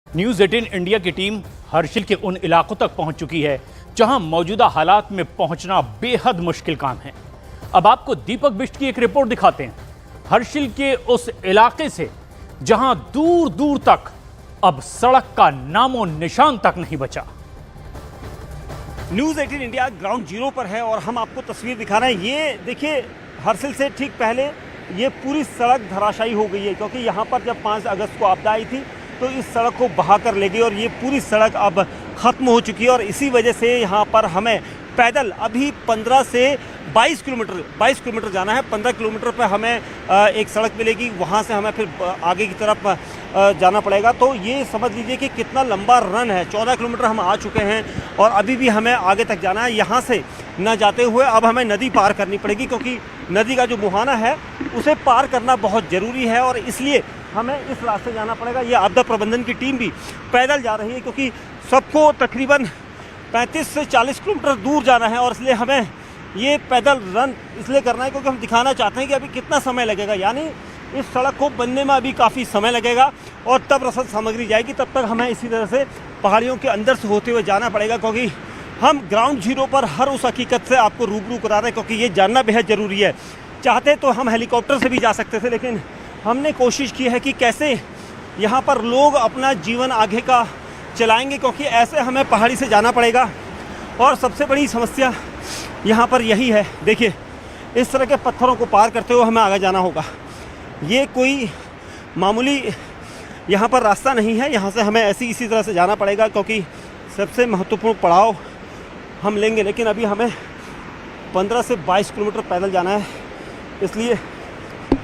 News 18 India की team Harsil के उन इलाकों तक पहुंच चुकी है जहां मौजूदा हालात में पहुंचना बेहद मुश्किल काम है। अब आपको दीपक बिष्ट की एक रिपोर्ट दिखाते हैं हर्षिल के उस इलाके से जहां दूर दूर तक अब सड़क का नामो निशान तक नहीं बचा। न्यूज़ 18 इंडिया ग्राउंड जीरो पर है और हम आपको तस्वीर दिखा रहे हैं। ये देखिए, हर्षिल से ठीक पहले ये पूरी सड़क धराशायी हो गई है, क्योंकि यहाँ पर जब 5 अगस्त को आपदा आई थी तो इस सड़क को बहा कर ले गई और ये पूरी सड़क अब ख़त्म हो चुकी है। और इसी वजह से यहाँ पर हमें पैदल अभी 15 से 22 किलोमीटर जाना है। 15 किलोमीटर पर हमें एक सड़क मिलेगी, वहाँ से हमें फिर आगे की तरफ जाना पड़ेगा। तो ये समझ लीजिए कि कितना लंबा रन है। 14 किलोमीटर हम आ चुके हैं और अभी भी हमें आगे तक जाना है। यहाँ से न जाते हुए अब हमें नदी पार करनी पड़ेगी, क्योंकि नदी का जो मुहाना है उसे पार करना बहुत ज़रूरी है और इसलिए हमें इस रास्ते जाना पड़ेगा। ये आपदा प्रबंधन की टीम भी पैदल जा रही है, क्योंकि सबको तकरीबन 35 से 40 किलोमीटर दूर जाना है और इसलिए हमें ये पैदल रन इसलिए करना है क्योंकि हम दिखाना चाहते हैं कि अभी कितना समय लगेगा। यानी इस सड़क को बनने में अभी काफ़ी समय लगेगा और तब रसद सामग्री जाएगी, तब तक हमें इसी तरह से पहाड़ियों के अंदर से होते हुए जाना पड़ेगा, क्योंकि हम ग्राउंड जीरो पर हर उस हकीकत से आपको रूबरू करा रहे हैं, क्योंकि ये जानना बेहद ज़रूरी है। चाहते तो हम हेलीकॉप्टर से भी जा सकते थे, लेकिन हमने कोशिश की है कि कैसे यहाँ पर लोग अपना जीवन आगे का चलाएंगे, क्योंकि ऐसे हमें पहाड़ी से जाना पड़ेगा। और सबसे बड़ी समस्या यहाँ पर यही है, देखिए इस तरह के पत्थरों को पार करते हुए हमें आगे जाना होगा। ये कोई मामूली यहाँ पर रास्ता नहीं है, यहाँ से हमें इसी तरह से जाना पड़ेगा, क्योंकि सबसे महत्वपूर्ण पड़ाव हम लेंगे। लेकिन अभी हमें 15 से 22 किलोमीटर पैदल जाना है, इसलिए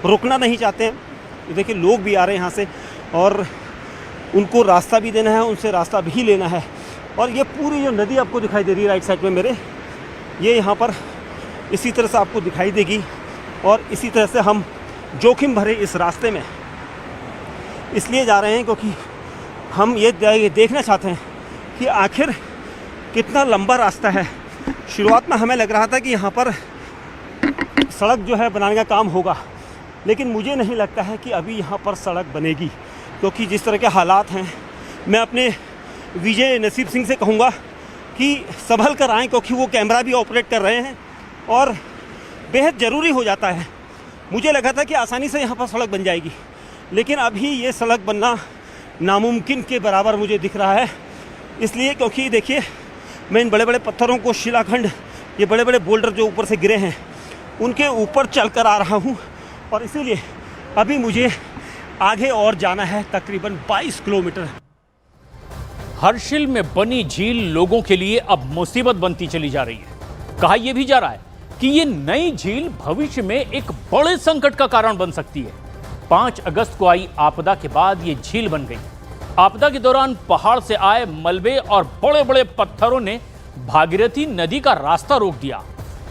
रुकना नहीं चाहते हैं। देखिए लोग भी आ रहे हैं यहाँ से और उनको रास्ता भी देना है, उनसे रास्ता भी लेना है। और ये पूरी जो नदी आपको दिखाई दे रही है राइट साइड में मेरे, ये यहाँ पर इसी तरह से आपको दिखाई देगी। और इसी तरह से हम जोखिम भरे इस रास्ते में इसलिए जा रहे हैं क्योंकि हम ये देखना चाहते हैं कि आखिर कितना लंबा रास्ता है। शुरुआत में हमें लग रहा था कि यहाँ पर सड़क जो है बनाने का काम होगा, लेकिन मुझे नहीं लगता है कि अभी यहाँ पर सड़क बनेगी, क्योंकि जिस तरह के हालात हैं। मैं अपने विजय नसीब सिंह से कहूँगा कि संभल कर आएँ, क्योंकि वो कैमरा भी ऑपरेट कर रहे हैं और बेहद ज़रूरी हो जाता है। मुझे लगा था कि आसानी से यहाँ पर सड़क बन जाएगी, लेकिन अभी ये सड़क बनना नामुमकिन के बराबर मुझे दिख रहा है। इसलिए क्योंकि देखिए, मैं इन बड़े बड़े पत्थरों को, शिलाखंड, ये बड़े बड़े बोल्डर जो ऊपर से गिरे हैं, उनके ऊपर चल कर आ रहा हूँ और इसीलिए अभी मुझे आगे और जाना है तकरीबन 22 किलोमीटर। हर्षिल में बनी झील लोगों के लिए अब मुसीबत बनती चली जा रही है। कहा यह भी जा रहा है कि ये नई झील भविष्य में एक बड़े संकट का कारण बन सकती है। 5 अगस्त को आई आपदा के बाद ये झील बन गई। आपदा के दौरान पहाड़ से आए मलबे और बड़े बड़े पत्थरों ने भागीरथी नदी का रास्ता रोक दिया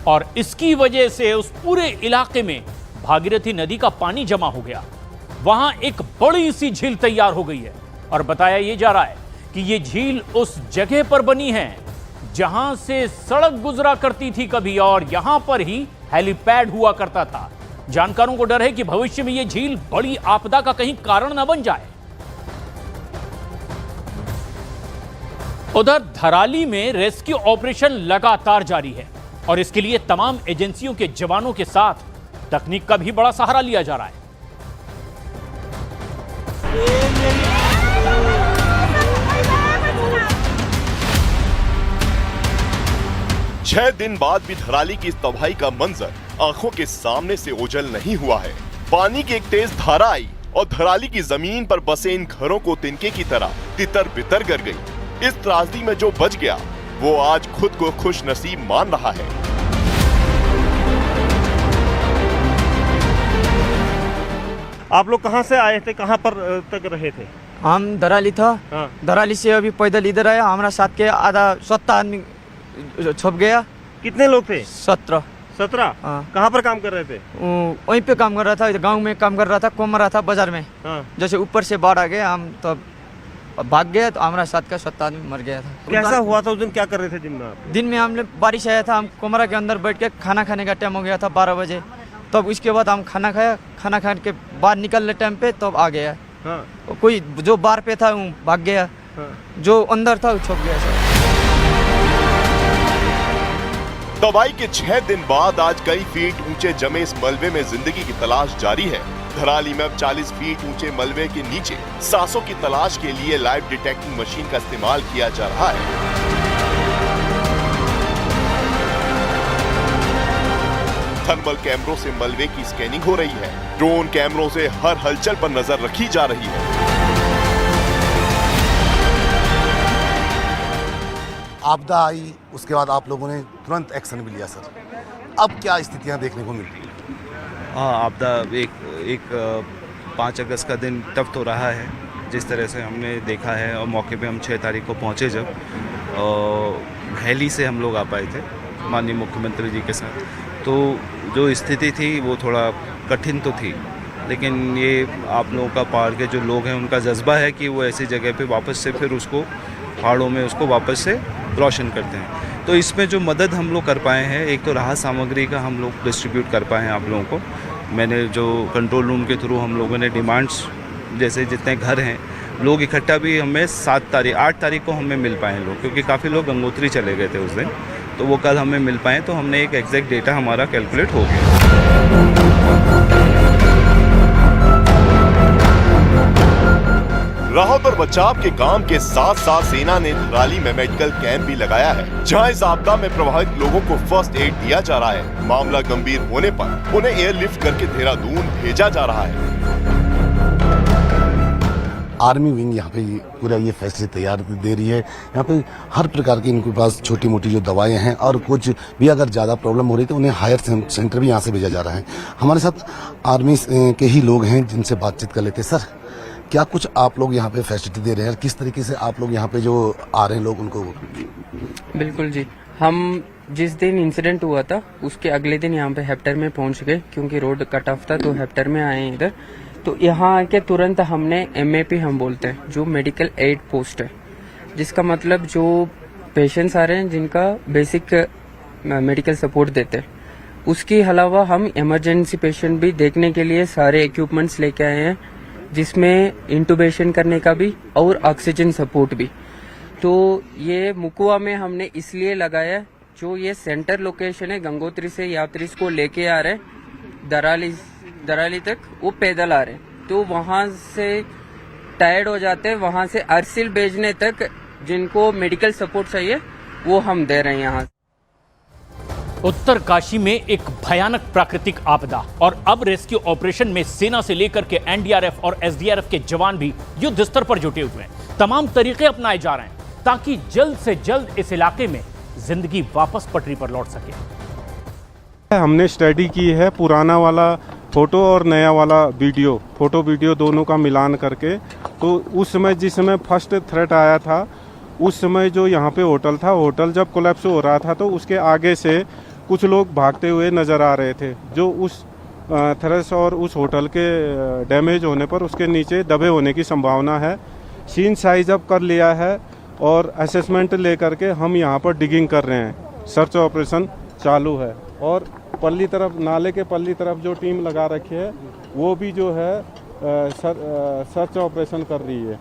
और इसकी वजह से उस पूरे इलाके में भागीरथी नदी का पानी जमा हो गया। वहां एक बड़ी सी झील तैयार हो गई है और बताया यह जा रहा है कि यह झील उस जगह पर बनी है जहां से सड़क गुजरा करती थी कभी, और यहां पर ही हेलीपैड हुआ करता था। जानकारों को डर है कि भविष्य में यह झील बड़ी आपदा का कहीं कारण न बन जाए। उधर धराली में रेस्क्यू ऑपरेशन लगातार जारी है और इसके लिए तमाम एजेंसियों के जवानों के साथ तकनीक का भी बड़ा सहारा लिया जा रहा है। 6 दिन बाद भी धराली की इस तबाही का मंजर आंखों के सामने से ओझल नहीं हुआ है। पानी की एक तेज धारा आई और धराली की जमीन पर बसे इन घरों को तिनके की तरह तितर बितर कर गई। इस त्रासदी में जो बच गया वो आज खुद को खुश नसीब मान रहा है। आप लोग कहाँ से आए थे, कहाँ पर तक रहे थे? हम धराली था। हाँ। धराली से अभी पैदल इधर आया। हमारा साथ के आधा 17 आदमी छुप गया। कितने लोग थे? 17। 17? हाँ। कहाँ पर काम कर रहे थे? वहीं पे काम कर रहा था, गांव में काम कर रहा था, कोमरा था बाजार में। हाँ। जैसे ऊपर से बाढ़ आ गया, हम तो भाग गया, तो हमारा साथ का 17 आदमी मर गया था। कैसा हुआ था उस दिन, क्या कर रहे थे दिन में आप? दिन में हमने बारिश आया था, हम कोमरा के अंदर बैठ के खाना खाने का टाइम हो गया था 12 बजे। तब उसके बाद हम खाना खाया, खाना खाने के बाद निकलने टाइम पे तब आ गया। हाँ। कोई जो बार पे था वो भाग गया, जो अंदर था वो छुप गया सर। तबाही के 6 दिन बाद आज कई फीट ऊंचे जमे इस मलबे में जिंदगी की तलाश जारी है। धराली में अब 40 फीट ऊंचे मलबे के नीचे सांसों की तलाश के लिए लाइव डिटेक्टिंग मशीन का इस्तेमाल किया जा रहा है। थर्मल कैमरों से मलबे की स्कैनिंग हो रही है। ड्रोन कैमरों से हर हलचल पर नजर रखी जा रही है। आपदा आई, उसके बाद आप लोगों ने तुरंत एक्शन भी लिया सर। अब क्या स्थितियां देखने को मिल रही है? हाँ, आपदा एक 5 अगस्त का दिन टफ तो रहा है, जिस तरह से हमने देखा है। और मौके पे हम 6 तारीख को पहुँचे, जब हैली से हम लोग आ पाए थे माननीय मुख्यमंत्री जी के साथ। तो जो स्थिति थी वो थोड़ा कठिन तो थी, लेकिन ये आप लोगों का पहाड़ के जो लोग हैं उनका जज्बा है कि वो ऐसी जगह पे वापस से फिर उसको पहाड़ों में उसको वापस से रोशन करते हैं। तो इसमें जो मदद हम लोग कर पाए हैं, एक तो राहत सामग्री का हम लोग डिस्ट्रीब्यूट कर पाए हैं आप लोगों को। मैंने जो कंट्रोल रूम के थ्रू हम लोगों ने डिमांड्स, जैसे जितने घर हैं लोग इकट्ठा भी हमें 8 तारीख को हमें मिल पाए लोग, क्योंकि काफ़ी लोग गंगोत्री चले गए थे उस दिन, तो वो कल हमें मिल पाए। तो हमने एक एग्जैक्ट डेटा हमारा कैलकुलेट हो गया। राहत और बचाव के काम के साथ साथ सेना ने धराली में मेडिकल कैंप भी लगाया है, जहां इस आपदा में प्रभावित लोगों को फर्स्ट एड दिया जा रहा है। मामला गंभीर होने पर उन्हें एयरलिफ्ट करके देहरादून भेजा जा रहा है। आर्मी विंग यहाँ पे पूरा ये फैसिलिटी तैयार दे रही है। यहाँ पे हर प्रकार की इनके पास छोटी मोटी जो दवाएं हैं, और कुछ भी अगर ज़्यादा प्रॉब्लम हो रही तो उन्हें हायर सेंटर भी यहाँ से भेजा जा रहा है। हमारे साथ आर्मी के ही लोग हैं जिनसे बातचीत कर लेते हैं। सर, क्या कुछ आप लोग यहाँ पे फैसिलिटी दे रहे हैं? किस तरीके से आप लोग यहाँ पे जो आ रहे हैं लोग उनको? बिल्कुल जी, हम जिस दिन इंसिडेंट हुआ था उसके अगले दिन यहाँ पे हेप्टर में पहुँच गए, क्योंकि रोड कट ऑफ था तो हेप्टर में आए इधर। तो यहाँ आके तुरंत हमने MAP हम बोलते हैं, जो मेडिकल एड पोस्ट है, जिसका मतलब जो पेशेंट्स आ रहे हैं जिनका बेसिक मेडिकल सपोर्ट देते हैं, उसके अलावा हम इमरजेंसी पेशेंट भी देखने के लिए सारे इक्विपमेंट्स लेके आए हैं, जिसमें इंटुबेशन करने का भी और ऑक्सीजन सपोर्ट भी। तो ये मुकुआ में हमने इसलिए लगाया, जो ये सेंटर लोकेशन है, गंगोत्री से यात्री को लेके आ रहे हैं दराली तक, वो पैदल आ रहे हैं, तो वहां से टायर्ड हो जाते हैं। वहां से अर्सिल भेजने तक जिनको मेडिकल सपोर्ट चाहिए वो हम दे रहे हैं यहाँ। उत्तरकाशी में एक भयानक प्राकृतिक आपदा, और अब रेस्क्यू ऑपरेशन में सेना से लेकर के NDRF और SDRF के जवान भी युद्ध स्तर पर जुटे हुए हैं। तमाम तरीके अपनाए जा रहे हैं ताकि जल्द से जल्द इस इलाके में जिंदगी वापस पटरी पर लौट सके। हमने स्टडी की है पुराना वाला फोटो और नया वाला वीडियो, फोटो वीडियो दोनों का मिलान करके। तो उस समय जिस समय फर्स्ट थ्रेट आया था, उस समय जो यहाँ पे होटल था, होटल जब कोलैप्स हो रहा था तो उसके आगे से कुछ लोग भागते हुए नज़र आ रहे थे, जो उस थ्रेट और उस होटल के डैमेज होने पर उसके नीचे दबे होने की संभावना है। सीन साइज अप कर लिया है और असेसमेंट लेकर के हम यहाँ पर डिगिंग कर रहे हैं। सर्च ऑपरेशन चालू है, और पल्ली तरफ, नाले के पल्ली तरफ जो टीम लगा रखी है वो भी जो है सर्च ऑपरेशन कर रही है।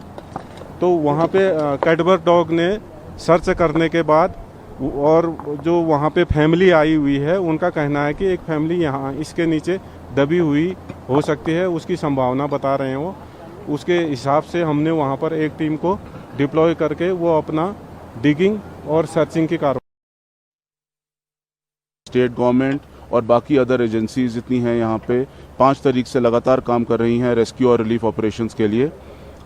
तो वहाँ पे कैडबर डॉग ने सर्च करने के बाद, और जो वहाँ पे फैमिली आई हुई है उनका कहना है कि एक फैमिली यहाँ इसके नीचे दबी हुई हो सकती है, उसकी संभावना बता रहे हैं वो। उसके हिसाब से हमने वहाँ पर एक टीम को डिप्लॉय करके वो अपना डिगिंग और सर्चिंग की कार्रवाई। स्टेट गवर्नमेंट और बाकी अदर एजेंसीज जितनी हैं यहाँ पे 5 तारीख से लगातार काम कर रही हैं रेस्क्यू और रिलीफ ऑपरेशंस के लिए।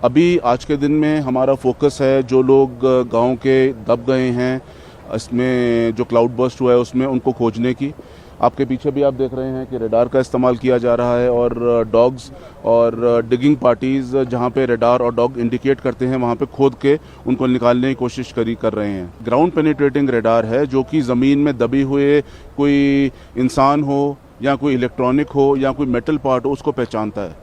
अभी आज के दिन में हमारा फोकस है जो लोग गांव के दब गए हैं, इसमें जो क्लाउड बर्स्ट हुआ है उसमें उनको खोजने की। आपके पीछे भी आप देख रहे हैं कि रेडार का इस्तेमाल किया जा रहा है, और डॉग्स और डिगिंग पार्टीज जहां पे रेडार और डॉग इंडिकेट करते हैं वहां पे खोद के उनको निकालने की कोशिश कर रहे हैं। ग्राउंड पेनिट्रेटिंग रेडार है जो कि ज़मीन में दबी हुए कोई इंसान हो या कोई इलेक्ट्रॉनिक हो या कोई मेटल पार्ट हो उसको पहचानता है,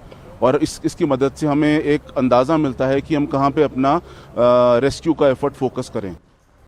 और इसकी मदद से हमें एक अंदाज़ा मिलता है कि हम कहाँ पे अपना रेस्क्यू का एफर्ट फोकस करें।